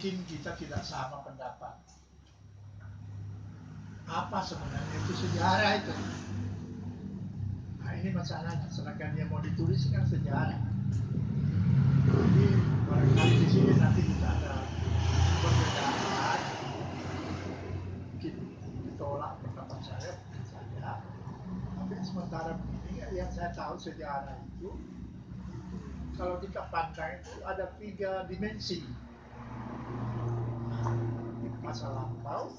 mungkin kita tidak sama pendapat. Apa sebenarnya itu sejarah itu? Nah ini masalahnya, sedangkan yang mau ditulis kan sejarah. Jadi barangkali di sini nanti kita ada perbedaan, mungkin ditolak pendapat saya, mungkin saja. Tapi sementara begini yang saya tahu sejarah itu, kalau kita pandang itu ada 3 dimensi. Masa lampau,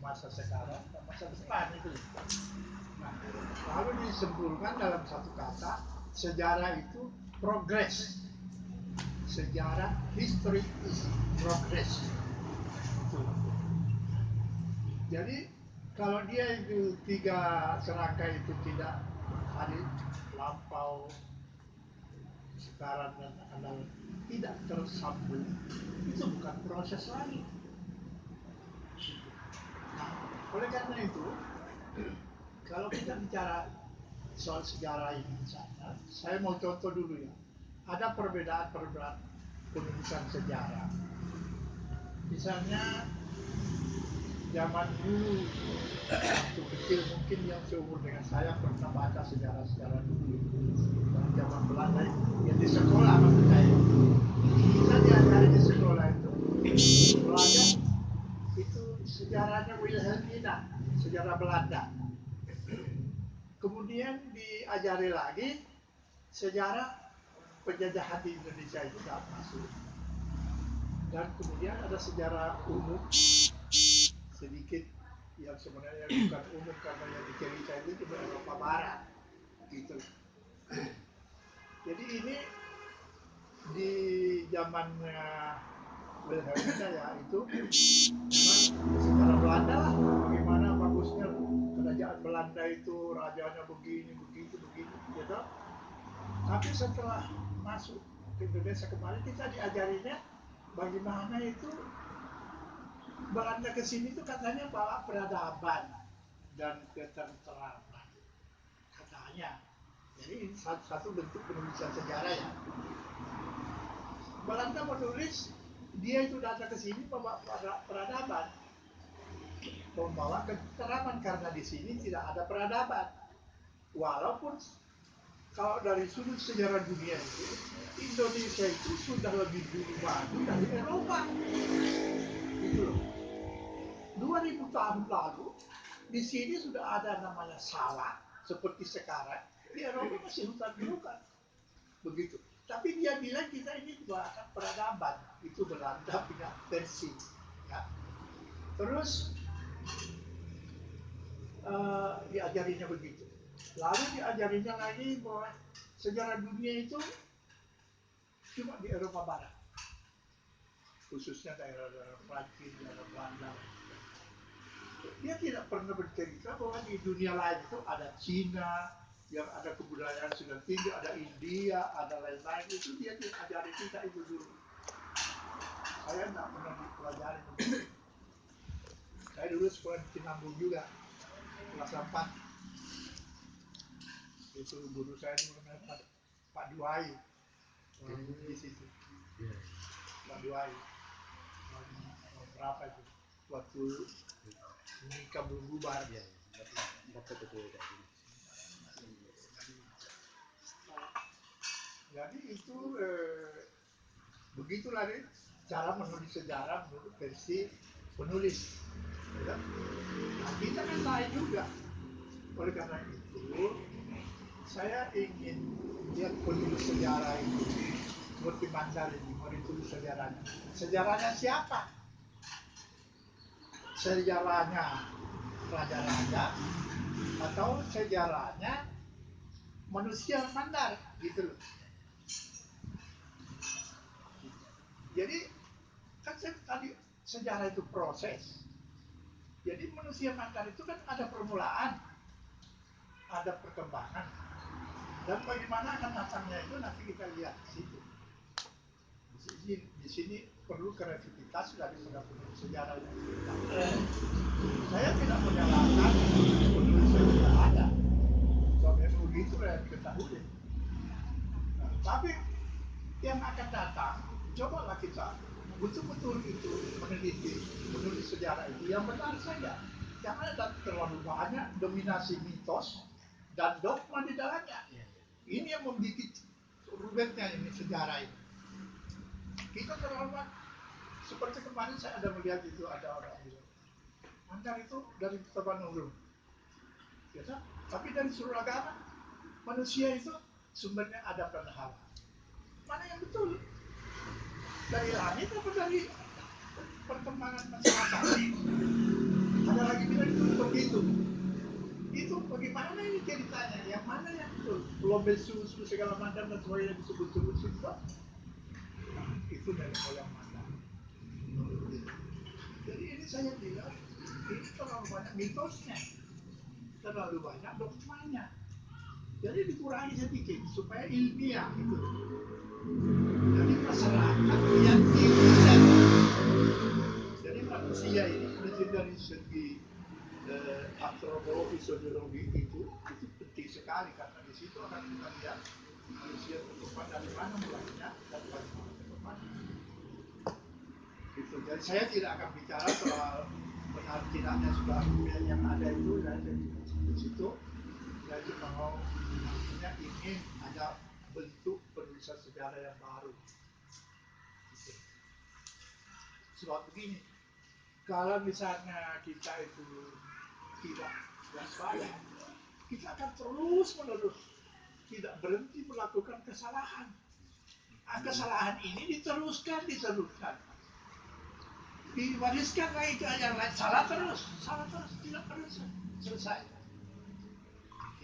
masa sekarang, dan masa depan itu. Nah, lalu disimpulkan dalam satu kata, sejarah itu progress. Sejarah, history is progress. Itu. Jadi kalau dia itu 3 serangkai itu tidak hari lampau, sekarang dan akan datang tidak tersambung, itu bukan proses lagi. Nah, oleh karena itu, kalau kita bicara soal sejarah ini misalnya, saya mau contoh dulu ya. Ada perbedaan-perbedaan penulisan sejarah. Misalnya zaman dulu waktu kecil mungkin yang seumur dengan saya pernah baca sejarah-sejarah dulu dari zaman Belanda itu yang di sekolah maksud saya. Kita diajari di sekolah itu belajar itu sejarahnya Wilhelmina, sejarah Belanda. Kemudian diajari lagi sejarah penjajahan di Indonesia itu nggak masuk. Dan kemudian ada sejarah umum sedikit yang sebenarnya bukan umum karena yang dicerita itu cuma Eropa Barat gitu. Jadi ini di zamannya Wilhelmina ya itu memang sejarah Belanda lah bagaimana bagusnya kerajaan Belanda itu rajanya begini begitu begitu gitu. Tapi setelah masuk ke Indonesia kemarin kita diajarinya bagaimana itu Belanda ke sini tuh katanya bawa peradaban dan ketentraman katanya. Jadi ini satu bentuk penulisan sejarah ya. Belanda menulis dia itu datang ke sini membawa peradaban, membawa ketentraman karena di sini tidak ada peradaban. Walaupun kalau dari sudut sejarah dunia itu Indonesia itu sudah lebih dulu maju dari Eropa. Gitu loh. 2000 tahun lalu di sini sudah ada namanya sawah seperti sekarang. Di Eropa masih hutan belukar. Begitu. Tapi dia bilang kita ini bahkan peradaban. Itu Belanda punya versi. Ya. Terus diajarinya begitu. Lalu diajarinya lagi bahwa sejarah dunia itu cuma di Eropa Barat. Khususnya daerah-daerah Prancis, daerah Belanda. Dia tidak pernah bercerita bahwa di dunia lain itu ada Cina, yang ada kebudayaan sudah tinggi, ada India, ada lain-lain. Itu dia ajari kita itu dulu. Saya tidak pernah dipelajari begitu. Saya dulu sekolah di Cinambung juga, kelas 4. Itu guru saya itu namanya Pak Duai, orang Bugis itu. Pak Duai. Tahun berapa itu? Waktu Mika belum bubar. Jadi itu begitulah deh cara menulis sejarah menurut versi penulis. Ya. Nah, kita kan lain juga. Oleh karena itu, saya ingin lihat penulis sejarah itu seperti Mandar ini mau ditulis sejarahnya. Sejarahnya siapa? Sejarahnya raja-raja atau sejarahnya manusia Mandar gitu loh. Jadi kan tadi sejarah itu proses. Jadi manusia Mandar itu kan ada permulaan, ada perkembangan, dan bagaimana akan datangnya itu nanti kita lihat di situ. Di sini perlu kreativitas daripada penulis sejarah yang saya tidak menyalahkan penulis yang sudah ada. Kalau memang begitu yang diketahui. Nah, tapi yang akan datang, cobalah kita betul-betul itu meneliti, menulis sejarah itu yang benar saja. Jangan ada terlalu banyak dominasi mitos dan dogma di dalamnya. Iya, iya. Ini yang membuat rubetnya ini sejarah ini. Kita terlalu banyak. Seperti kemarin saya ada melihat itu ada orang bilang, Mandar itu dari Tapanuli. Ya, kan? Tapi dari seluruh agama manusia itu sumbernya Adam dan Hawa. Mana yang betul? Dari langit apa dari perkembangan masyarakat? Ada lagi bilang itu begitu. Itu bagaimana ini ceritanya? Yang mana yang betul? Lombe susu segala macam dan sebagainya disebut-sebut situ. Itu nenek moyang Mandar. Jadi ini saya bilang ini terlalu banyak mitosnya, terlalu banyak dogmanya. Jadi dikurangi sedikit supaya ilmiah gitu. Jadi masyarakat yang diriset. Jadi manusia ini dari segi antropologi, sosiologi itu penting sekali karena di situ akan kita lihat manusia berkembang dari mana mulainya dan bagaimana perkembangan. Gitu. Jadi saya tidak akan bicara soal benar tidaknya sudah yang ada itu ya di situ. Saya cuma mau artinya ingin ada bentuk penulisan sejarah yang baru. Gitu. Sebab begini, kalau misalnya kita itu tidak waspada, kita akan terus menerus tidak berhenti melakukan kesalahan. Kesalahan ini diteruskan, diwariskan lagi ke yang lain, salah terus, tidak pernah selesai.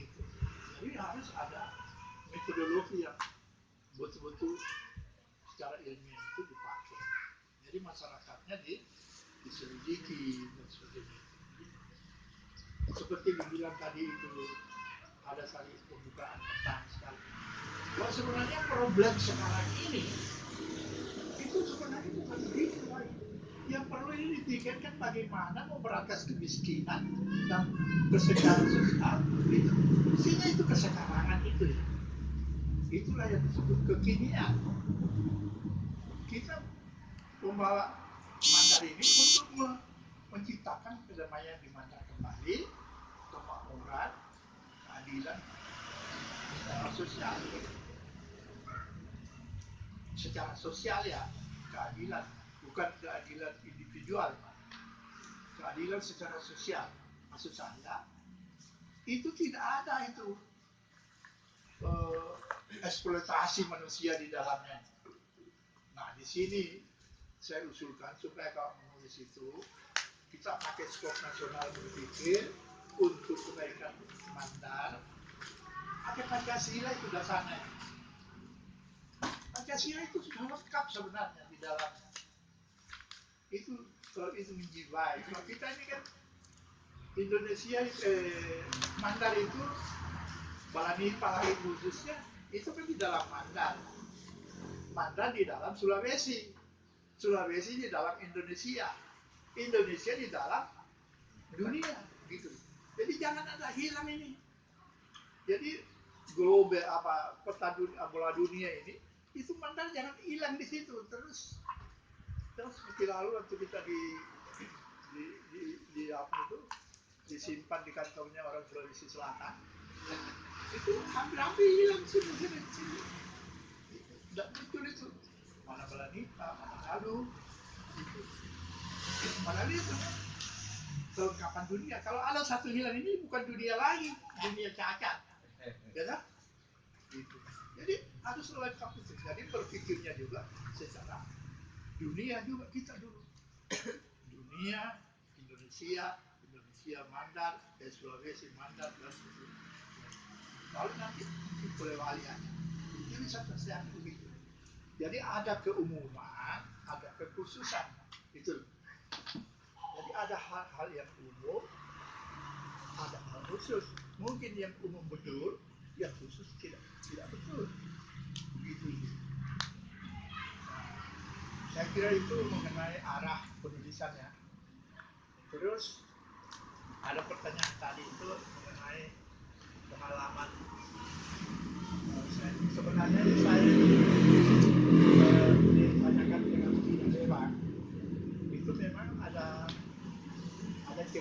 Gitu. Jadi harus ada metodologi yang betul-betul secara ilmiah itu dipakai. Jadi masyarakatnya diselidiki dan sebagainya. Seperti dibilang tadi itu ada sekali pembukaan pertama sekali. Bahwa sebenarnya problem sekarang ini itu sebenarnya bukan begitu lagi. Yang perlu ini dipikirkan bagaimana memberantas kemiskinan dan kesejahteraan sosial. Itu fungsinya itu kesekarangan itu ya. Itulah yang disebut kekinian. Kita membawa Mandar ini untuk menciptakan kedamaian di Mandar kembali, kemakmuran, keadilan sosial. Secara sosial ya, keadilan, bukan keadilan individual, keadilan secara sosial. Maksud saya, itu tidak ada itu eksploitasi manusia di dalamnya. Nah, di sini saya usulkan supaya kalau menulis itu kita pakai skop nasional berpikir untuk kebaikan Mandar. Pakai Pancasila itu dasarnya. Pancasila itu sudah lengkap sebenarnya di dalamnya. Itu kalau itu menjiwai. Kalau kita ini kan Indonesia Mandar itu Balani Palahi khususnya itu kan di dalam Mandar. Mandar di dalam Sulawesi. Sulawesi di dalam Indonesia. Indonesia di dalam dunia gitu. Jadi jangan ada hilang ini. Jadi global apa peta dunia, bola dunia ini itu Mandar jangan hilang di situ terus seperti lalu waktu kita di apa itu disimpan di kantongnya orang Sulawesi Selatan itu hampir-hampir hilang sudah sini tidak muncul itu mana Balanita mana Galuh itu padahal itu kelengkapan dunia kalau ada satu hilang ini bukan dunia lagi dunia cacat ya kan gitu. Jadi harus lengkap itu jadi berpikirnya juga secara dunia juga kita dulu dunia Indonesia Indonesia Mandar Sulawesi Mandar dan sebagainya lalu nanti Polewali aja jadi satu sejarah begitu jadi ada keumuman ada kekhususan itu jadi ada hal-hal yang umum ada hal khusus mungkin yang umum betul yang khusus tidak betul begitu nah, saya kira itu mengenai arah penulisannya terus ada pertanyaan tadi itu mengenai pengalaman sebenarnya saya ditanyakan dengan tidak hebat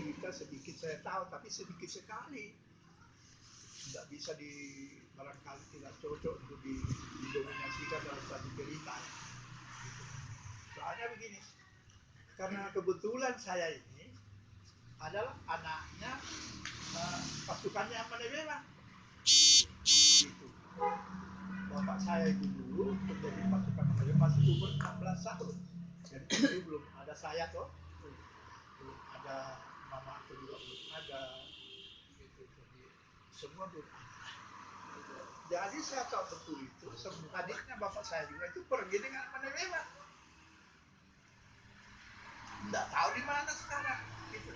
cerita sedikit saya tahu, tapi sedikit sekali. Tidak bisa barangkali tidak cocok untuk didominasikan dalam satu cerita ya. Gitu. Soalnya begini, karena kebetulan saya ini adalah anaknya pasukannya Amanewela. Gitu. Bapak saya itu dulu menjadi pasukan Amanewela masih umur 16 tahun. Jadi itu belum ada saya toh, belum ada mama aku juga belum ada. Gitu. Jadi semua belum ada. Jadi saya tahu betul itu, adiknya bapak saya juga itu pergi dengan Amanewela. Tidak tahu di mana sekarang. Gitu.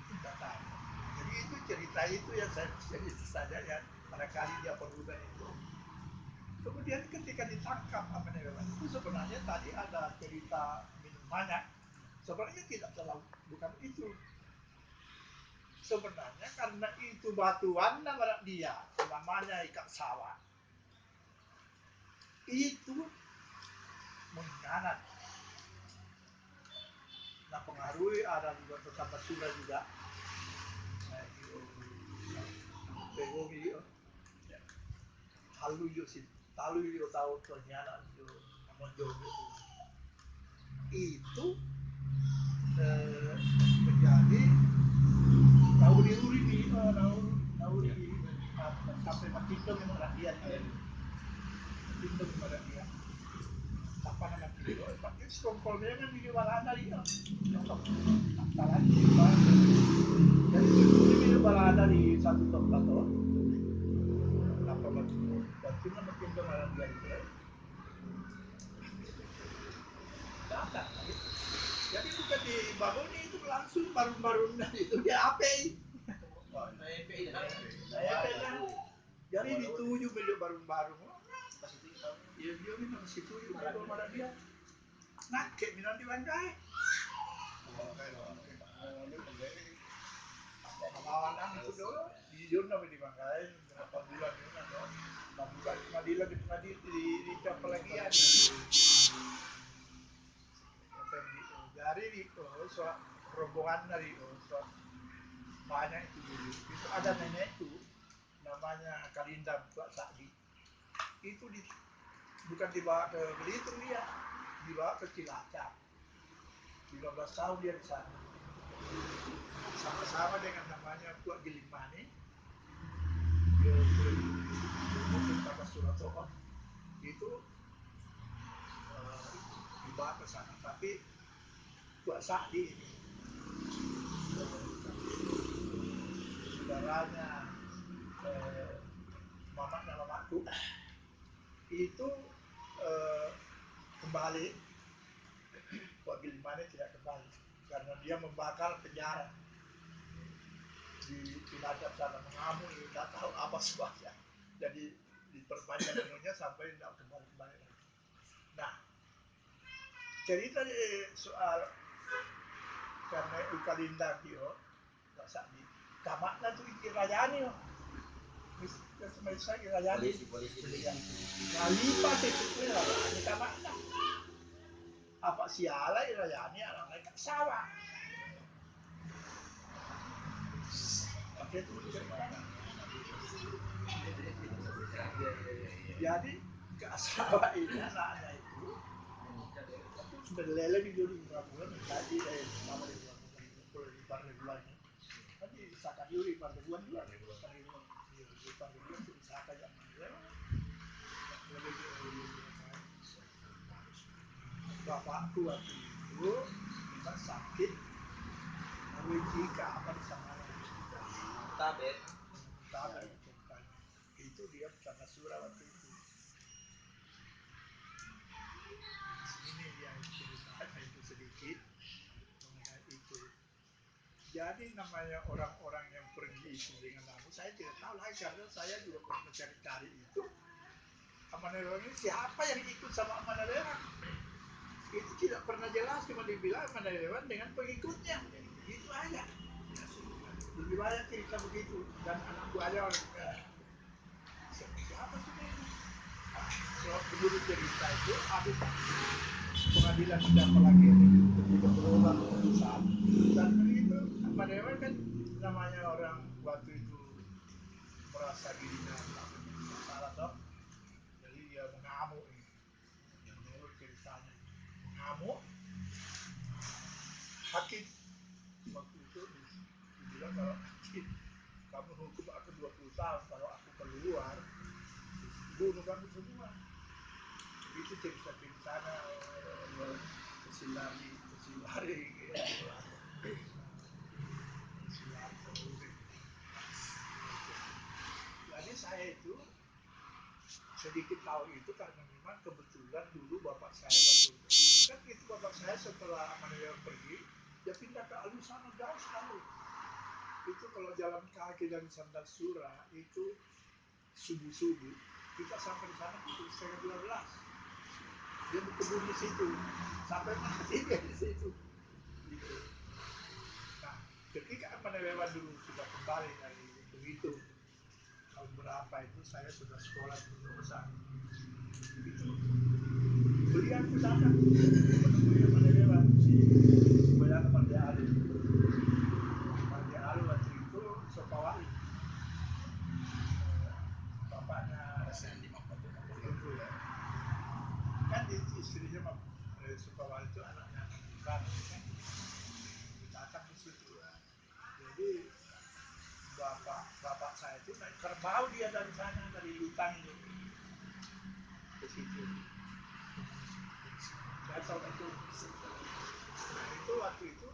Itu tidak tahu. Jadi itu cerita itu yang saya cerita saja ya. Barangkali dia perlukan itu. Kemudian ketika ditangkap Amanewela itu sebenarnya tadi ada cerita minumannya. Sebenarnya tidak terlalu, bukan itu. Sebenarnya karena itu batuan dia namanya ikat sawah. Itu mengkhianat. Nah pengaruhi ada juga tetangga Sunda juga. Begomi halu yo sih, talu yo tahu pengkhianat yo mondo itu menjadi tahu diuri di tahu di sampai Makindo yang rakyat Makindo yang rakyat apa nama Makindo pakai sekongkolnya kan di balada dia nyokap tak lagi jadi sebelum di balada di satu tempat tuh apa Makindo batu nama Makindo malam dia itu datang jadi bukan dibangun itu langsung barun-barun itu dia API jadi dituju beliau barun-barun ya dia minta situ juga marah dia nakek minum di bangkai awan itu dulu di Jurna di bangkai berapa bulan bukan pengadilan di Capalagian dari rombongan dari banyak itu dulu itu ada nenek itu namanya Kalindam Tuak Sakdi itu bukan dibawa ke Belitung dia dibawa ke Cilacap 15 tahun dia di sana sama-sama dengan namanya Tuak Gilimani dia pada Suratoon itu dibawa ke sana tapi Tuak Sakdi ini saudaranya mamaku itu kembali Tuak Gilimani tidak kembali karena dia membakar penjara di Cilacap sana mengamuk tidak tahu apa sebabnya jadi diperpanjang umurnya sampai tidak kembali lagi. Nah cerita soal karena Ukalindang dia Sakdi kamakna tuh Rajani polisi Nalipa itu Rajani kamakna apa siala Rajani anak sawah pakai itu jadi sawah ini anaknya itu berlele di 5 bulan tadi selama 5 bulan tadi sakat dulu 5 bulan juga 5 bulan itu sakat ya bapakku waktu itu memang sakit jika apa di sana tabet itu dia karena surah waktu itu ini yang cerita itu sedikit mengenai itu jadi namanya orang-orang yang pergi itu dengan aku saya tidak tahu lagi karena saya juga pernah cari-cari itu Amanewela ini siapa yang ikut sama Amanewela itu tidak pernah jelas cuma dibilang Amanewela dengan pengikutnya itu aja lebih banyak cerita begitu dan anak buahnya siapa sih ini menurut cerita itu habis pengadilan pengadilan siapa lagi yang tidak berubah keputusan. Dan itu Pak Dewan kan namanya orang waktu itu merasa dirinya tak bersalah toh, jadi dia mengamuk ini, menurut ceritanya mengamuk. Hakim waktu itu dibilang kalau nanti kamu hukum aku 20 tahun, kalau aku keluar bunuh kamu semua. Itu cerita-ceritanya kesilari kesilari gitu. Jadi saya itu sedikit tahu itu karena memang kebetulan dulu bapak saya waktu itu kan itu bapak saya setelah Amanuel pergi dia pindah ke Alus sana jauh sekali. Itu kalau jalan kaki dari Sandal Sura itu subuh-subuh kita sampai di sana pukul setengah 12. Dia berkebun di situ sampai mati dia di situ gitu. Nah ketika Amanuel dulu sudah kembali dari itu tahun berapa itu saya sudah sekolah di Petosa itu beliau ke sana menemui Amanuel si Boyana Marde Alu. Marde Alu waktu itu Sopawali bapaknya itu kan istrinya Sukawali itu anaknya Bang kan ditangkap di situ ya. Jadi bapak bapak saya itu naik kerbau dia dari sana dari Lutang itu ke situ. Saya tahu itu. Nah itu waktu itu